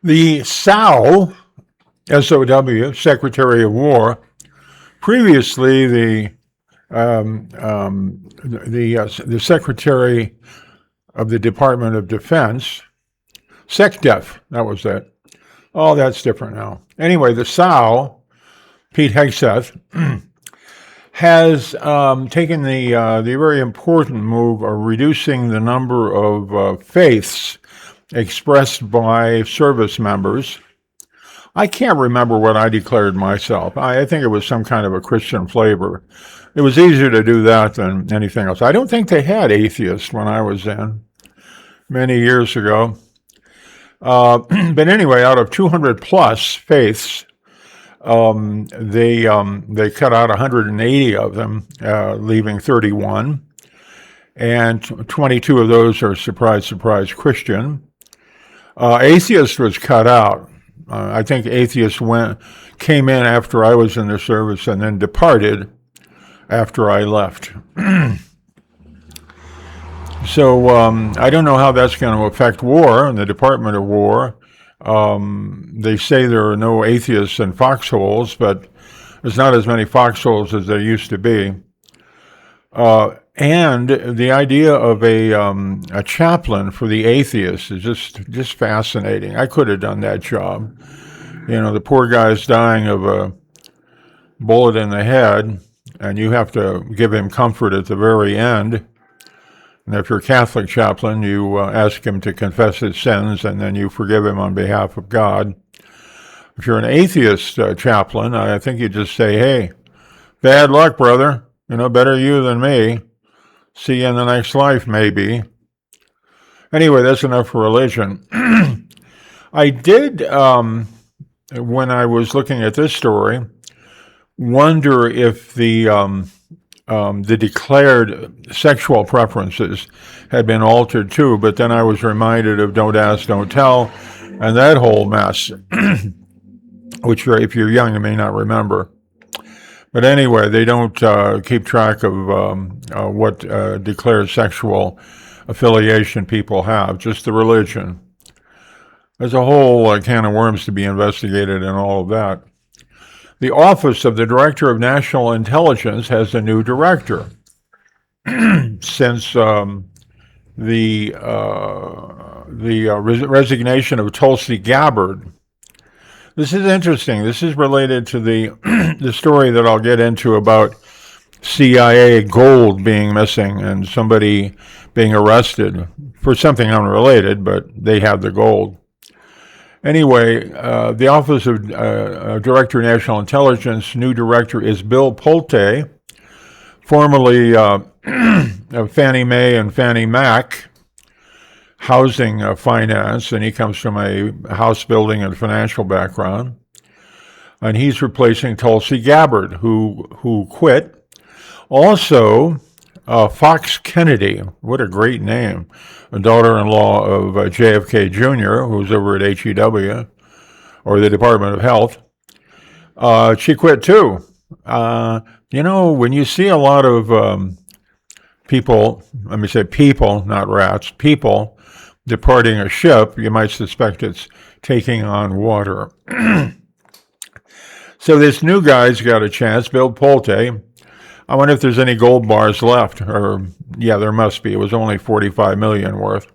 The SOW, Secretary of War, previously the Secretary of the Department of Defense, SecDef, that was it. Oh, that's different now. Anyway, the SOW, Pete Hegseth, has taken the very important move of reducing the number of faiths expressed by service members. I can't remember what I declared myself. I think it was some kind of a Christian flavor. It was easier to do that than anything else. I don't think they had atheists when I was in, many years ago. But anyway, out of 200 plus faiths, they cut out 180 of them, leaving 31. And 22 of those are, surprise, surprise, Christian. Atheist was cut out. I think atheists came in after I was in the service and then departed after I left. So I don't know how that's going to affect war and the Department of War. They say there are no atheists in foxholes, but there's not as many foxholes as there used to be. And the idea of a chaplain for the atheists is just fascinating. I could have done that job. You know, the poor guy's dying of a bullet in the head, and you have to give him comfort at the very end. And if you're a Catholic chaplain, you ask him to confess his sins, and then you forgive him on behalf of God. If you're an atheist chaplain, I think you just say, hey, bad luck, brother. You know, better you than me. See you in the next life, maybe. Anyway, that's enough for religion. I did, when I was looking at this story, wonder if the declared sexual preferences had been altered too, but then I was reminded of Don't Ask, Don't Tell, and that whole mess, which if you're young, you may not remember. But anyway, they don't keep track of what declared sexual affiliation people have, just the religion. There's a whole can of worms to be investigated in all of that. The Office of the Director of National Intelligence has a new director since the resignation of Tulsi Gabbard. This is interesting. This is related to the story that I'll get into about CIA gold being missing and somebody being arrested for something unrelated, but they have the gold. Anyway, the Office of Director of National Intelligence, new director is Bill Pulte, formerly of Fannie Mae and Fannie Mac, housing finance, and he comes from a house building and financial background. And he's replacing Tulsi Gabbard, who quit. Also, Fox Kennedy, what a great name, a daughter-in-law of JFK Jr., who's over at HEW, or the Department of Health. She quit too. You know, when you see a lot of people, let me say people, not rats, people departing a ship, you might suspect it's taking on water. So this new guy's got a chance, Bill Pulte. I wonder if there's any gold bars left, or yeah, there must be. It was only $45 million worth.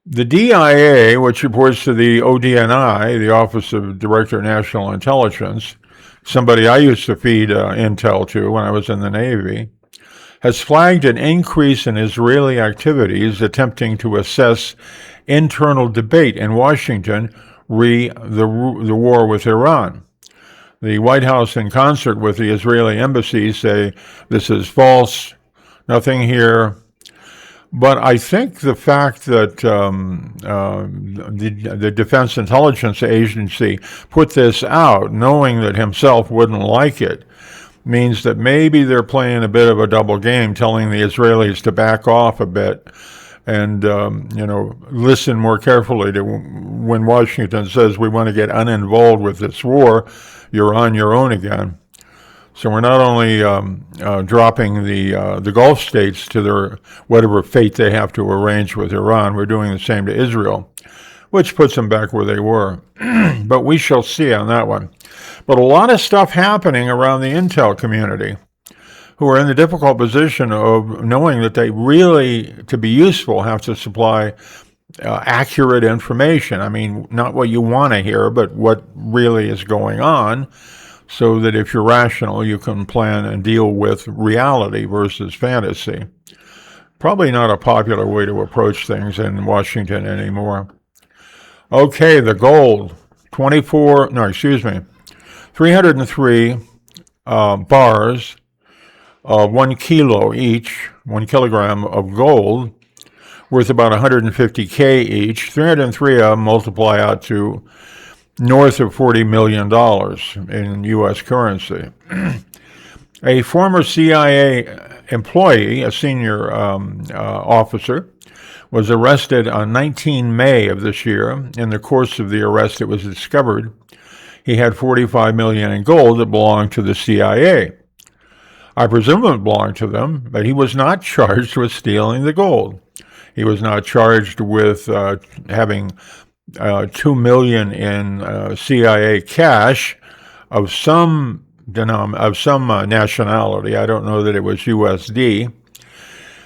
The DIA, which reports to the ODNI, the Office of Director of National Intelligence, somebody I used to feed intel to when I was in the Navy, has flagged an increase in Israeli activities attempting to assess internal debate in Washington re the war with Iran. The White House, in concert with the Israeli embassy, say this is false, nothing here. But I think the fact that the Defense Intelligence Agency put this out, knowing that himself wouldn't like it, means that maybe they're playing a bit of a double game, telling the Israelis to back off a bit and listen more carefully to when Washington says we want to get uninvolved with this war. You're on your own again. So we're not only dropping the Gulf states to their whatever fate they have to arrange with Iran, we're doing the same to Israel. which puts them back where they were. But we shall see on that one. But a lot of stuff happening around the intel community, who are in the difficult position of knowing that they really, to be useful, have to supply accurate information. I mean, not what you want to hear, but what really is going on, so that if you're rational, you can plan and deal with reality versus fantasy. Probably not a popular way to approach things in Washington anymore. Okay, the gold, 303 bars, 1 kilo each, 1 kilogram of gold, worth about 150K each. 303 of them multiply out to north of $40 million in U.S. currency. A former CIA employee, a senior officer, was arrested on 19 May of this year. In the course of the arrest, it was discovered he had $45 million in gold that belonged to the CIA. I presume it belonged to them, but he was not charged with stealing the gold. He was not charged with having $2 million in CIA cash of some nationality. I don't know that it was USD.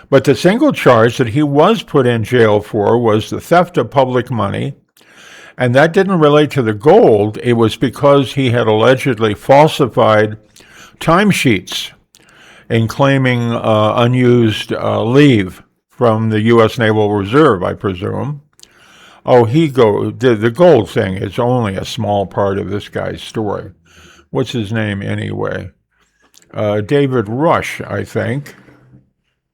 But the single charge that he was put in jail for was the theft of public money, and that didn't relate to the gold. It was because he had allegedly falsified timesheets in claiming unused leave from the U.S. Naval Reserve, I presume. Oh, the gold thing is only a small part of this guy's story. What's his name anyway? David Rush, I think.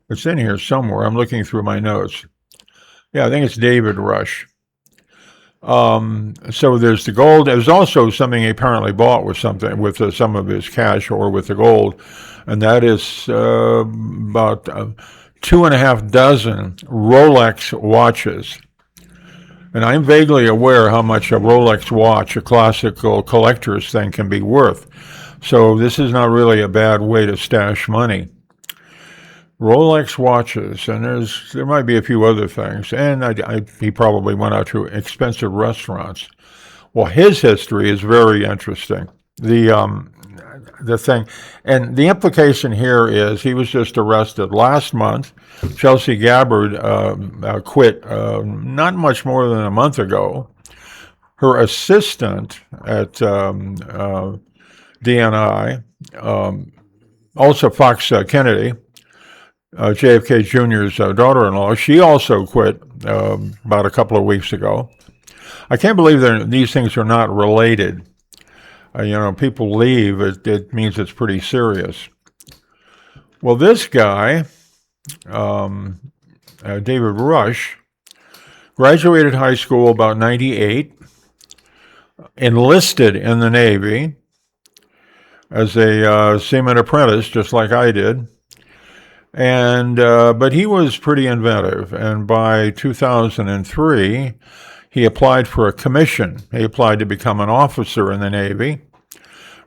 It's in here somewhere. I'm looking through my notes. Yeah, I think it's David Rush. So there's the gold. There's also something he apparently bought with some of his cash or with the gold, and that is about 2.5 dozen Rolex watches. And I'm vaguely aware how much a Rolex watch, a classical collector's thing, can be worth. So this is not really a bad way to stash money. Rolex watches, and there might be a few other things. And he probably went out to expensive restaurants. Well, his history is very interesting. The thing, and the implication here is he was just arrested last month. Chelsea Gabbard quit not much more than a month ago. Her assistant at DNI, also Fox Kennedy, JFK Jr.'s daughter-in-law, she also quit about a couple of weeks ago. I can't believe that these things are not related. People leave, it means it's pretty serious. Well, this guy, David Rush, graduated high school about 98, enlisted in the Navy as a seaman apprentice, just like I did. And but he was pretty inventive, and by 2003, he applied for a commission. He applied to become an officer in the Navy.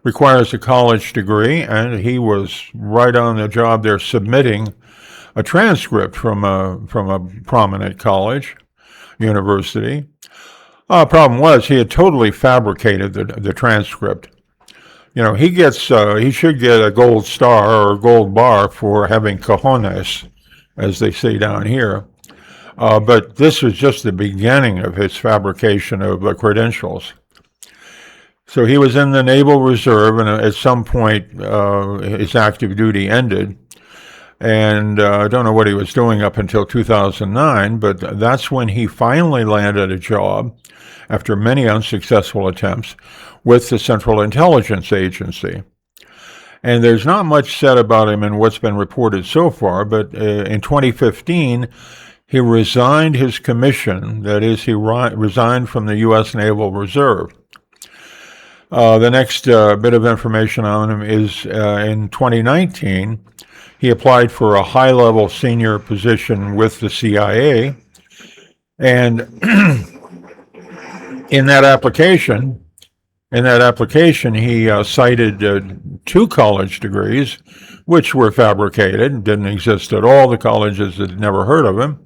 Requires a college degree, and he was right on the job there submitting a transcript from a prominent college, university. Problem was he had totally fabricated the transcript. He should get a gold star or a gold bar for having cojones, as they say down here. But this was just the beginning of his fabrication of credentials. So he was in the Naval Reserve, and at some point his active duty ended. And I don't know what he was doing up until 2009, but that's when he finally landed a job, after many unsuccessful attempts, with the Central Intelligence Agency. And there's not much said about him in what's been reported so far, but in 2015, he resigned his commission. That is, he resigned from the U.S. Naval Reserve. The next bit of information on him is in 2019, he applied for a high-level senior position with the CIA, and in that application, he cited 2 college degrees, which were fabricated, didn't exist at all. The colleges had never heard of him.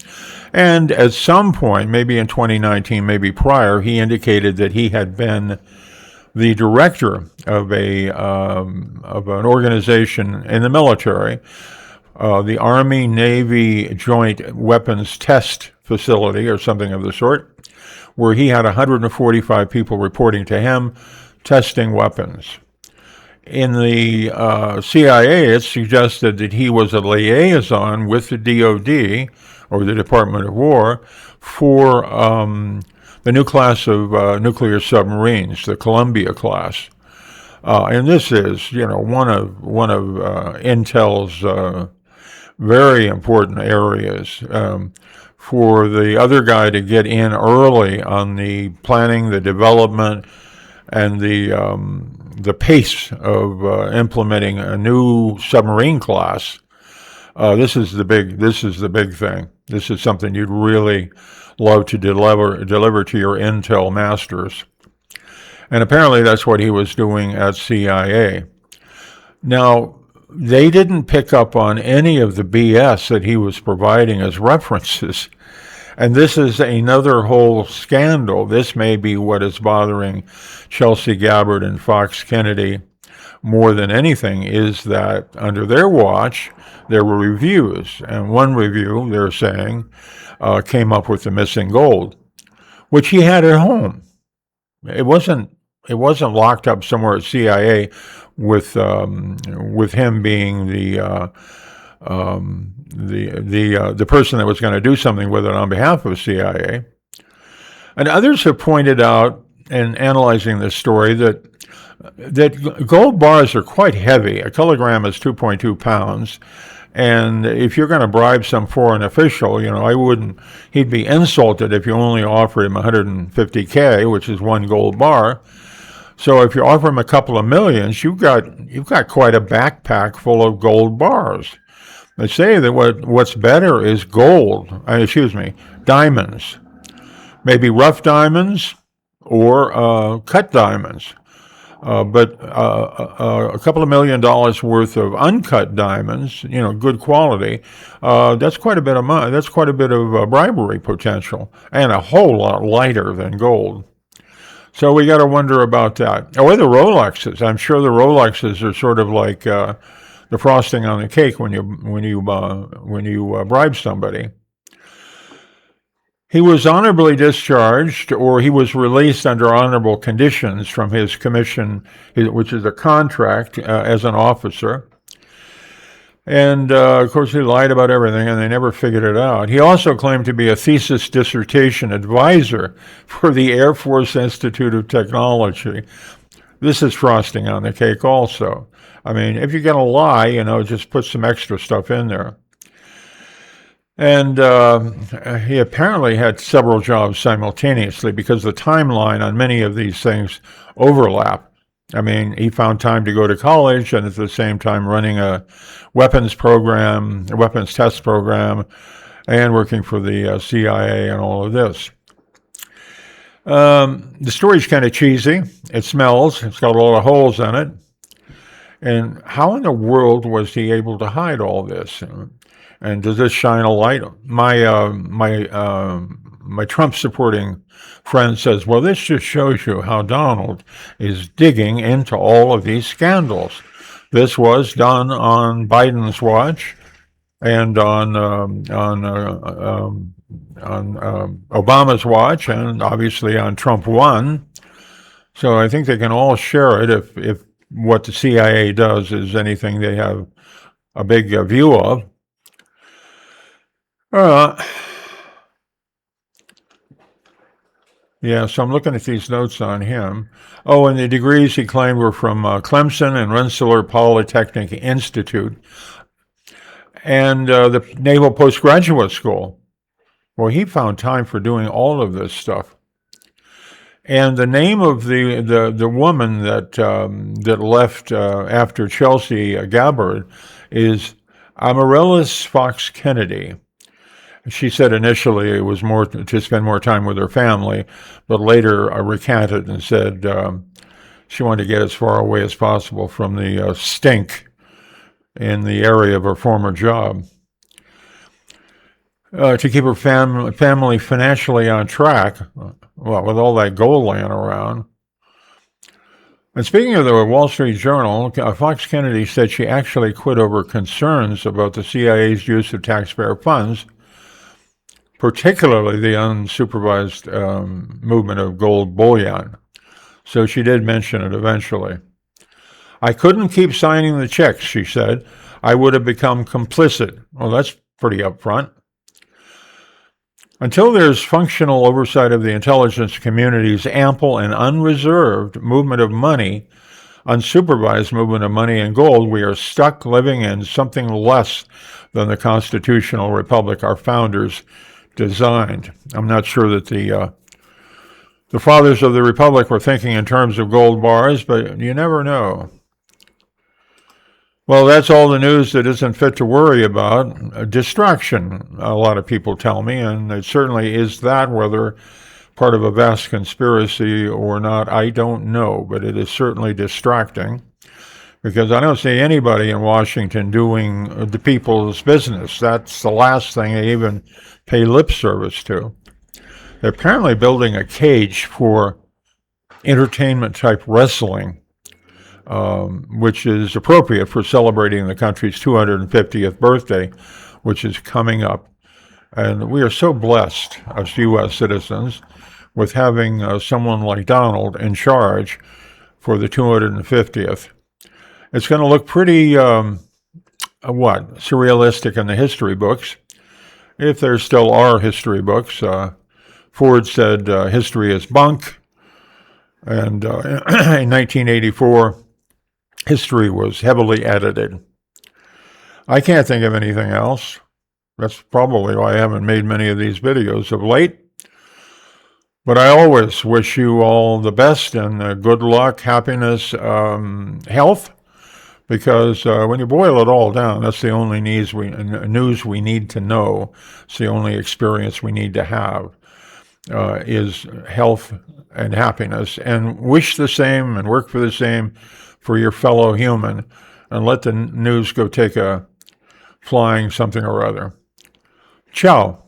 And at some point, maybe in 2019, maybe prior, he indicated that he had been the director of an organization in the military, the Army Navy Joint Weapons Test Facility or something of the sort, where he had 145 people reporting to him testing weapons. In the CIA, it suggested that he was a liaison with the DoD, or the Department of War, for the new class of nuclear submarines, the Columbia class. And this is, one of Intel's very important areas, for the other guy to get in early on the planning, the development, and the pace of implementing a new submarine class. This is the big thing. This is something you'd really love to deliver to your Intel masters. And apparently that's what he was doing at CIA. Now, they didn't pick up on any of the BS that he was providing as references. And this is another whole scandal. This may be what is bothering Chelsea Gabbard and Fox Kennedy more than anything, is that under their watch, there were reviews. And one review, they're saying, came up with the missing gold, which he had at home. It wasn't locked up somewhere at CIA with him being the person that was going to do something with it on behalf of CIA. And others have pointed out in analyzing this story that gold bars are quite heavy. A kilogram is 2.2 pounds. And if you're going to bribe some foreign official, he'd be insulted if you only offered him 150K, which is one gold bar. So if you offer him a couple of millions, you've got quite a backpack full of gold bars. They say that what's better is diamonds. Maybe rough diamonds or cut diamonds. But a couple of $1 million worth of uncut diamonds, good quality, that's quite a bit of money. That's quite a bit of bribery potential, and a whole lot lighter than gold. So we got to wonder about that. Or the Rolexes. I'm sure the Rolexes are sort of like the frosting on the cake when you bribe somebody. He was honorably discharged, or he was released under honorable conditions from his commission, which is a contract as an officer. And, of course, he lied about everything, and they never figured it out. He also claimed to be a thesis dissertation advisor for the Air Force Institute of Technology. This is frosting on the cake also. I mean, if you're going to lie, just put some extra stuff in there. And he apparently had several jobs simultaneously because the timeline on many of these things overlap. I mean, he found time to go to college and at the same time running a weapons test program, and working for the CIA and all of this. The story's kind of cheesy. It smells. It's got a lot of holes in it. And how in the world was he able to hide all this? And does this shine a light? My Trump-supporting friend says, well, this just shows you how Donald is digging into all of these scandals. This was done on Biden's watch and on Obama's watch, and obviously on Trump 1. So I think they can all share it if what the CIA does is anything they have a big view of. Yeah, so I'm looking at these notes on him. Oh, and the degrees he claimed were from Clemson and Rensselaer Polytechnic Institute and the Naval Postgraduate School. Well, he found time for doing all of this stuff. And the name of the woman that left after Chelsea Gabbard is Amaryllis Fox Kennedy. She said initially it was more to spend more time with her family, but later recanted and said she wanted to get as far away as possible from the stink in the area of her former job. to keep her family financially on track. Well, with all that gold laying around. And speaking of the Wall Street Journal, Fox Kennedy said she actually quit over concerns about the CIA's use of taxpayer funds, particularly the unsupervised movement of gold bullion. So she did mention it eventually. I couldn't keep signing the checks, she said. I would have become complicit. Well, that's pretty upfront. Until there's functional oversight of the intelligence community's ample and unreserved movement of money, unsupervised movement of money and gold, we are stuck living in something less than the constitutional republic our founders designed. I'm not sure that the fathers of the republic were thinking in terms of gold bars, but you never know. Well, that's all the news that isn't fit to worry about. A distraction, a lot of people tell me, and it certainly is that, whether part of a vast conspiracy or not, I don't know, but it is certainly distracting because I don't see anybody in Washington doing the people's business. That's the last thing they even pay lip service to. They're apparently building a cage for entertainment-type wrestling, which is appropriate for celebrating the country's 250th birthday, which is coming up. And we are so blessed as U.S. citizens with having someone like Donald in charge for the 250th. It's going to look pretty, surrealistic in the history books, if there still are history books. Ford said history is bunk, and in 1984, history was heavily edited. I can't think of anything else. That's probably why I haven't made many of these videos of late. But I always wish you all the best and good luck, happiness, health, because when you boil it all down, that's the only news we need to know. It's the only experience we need to have is health and happiness. And wish the same and work for the same for your fellow human, and let the news go take a flying something or other. Ciao.